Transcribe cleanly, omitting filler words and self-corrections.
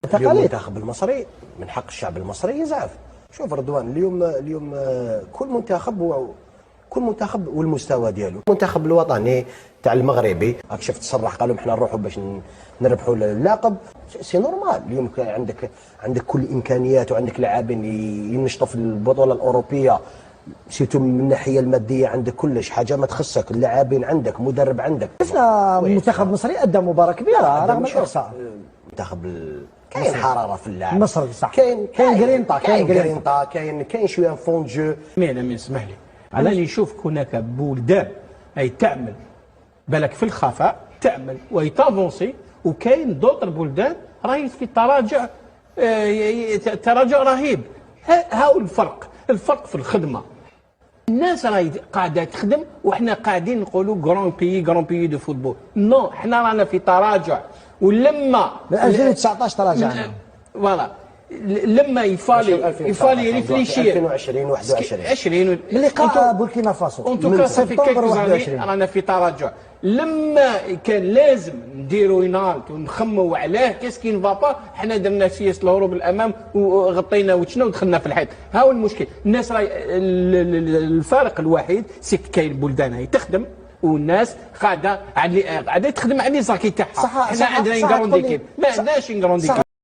اليوم المنتخب المصري من حق الشعب المصري يزعف. شوف رضوان، اليوم كل منتخب والمستوى ديالو. المنتخب الوطني تاع المغربي راك شفت تصرح قالوا احنا نروحوا باش نربحوا اللاقب، سي نورمال. اليوم عندك كل الامكانيات وعندك لاعبين ينشطوا في البطوله الاوروبيه، سيتو من الناحيه الماديه عندك كلش حاجه ما تخصك، اللاعبين عندك، مدرب عندك. شفنا المنتخب المصري ادى مباراه كبيره رغم الاخسار. المنتخب كاين حراره في اللعب، مصر صح، كاين جرينتا، كاين شويه فون جو. مين اسمح لي، علاني نشوف هناك بلدان اي تعمل بالك في الخفاء تعمل ويتافونسي، وكاين دوطر بلدان راهي في تراجع رهيب. هاو الفرق في الخدمه. الناس راهي قاعده تخدم وحنا قاعدين نقولوا غران بيي دو فوتبول. نو، حنا رانا في تراجع. ولما من 2019 تراجعنا. فوالا لما يفالي ريفليشير 2020 21 من لقاء بوركينا فاسو من سبتمبر 21 رانا في تراجع. لما كان لازم نديروا ينالت ونخموا عليه كاسكين فابا، حنا درنا سياسه الهروب الامام وغطينا وجهنا ودخلنا في الحيط. ها هو المشكل. الناس راهي الفارق الوحيد كاين بلدان هي تخدم والناس قاعده تخدم على لي زاكي تاعها. حنا عندنا نكروندي كيب، ما عندناش نكروندي كيب.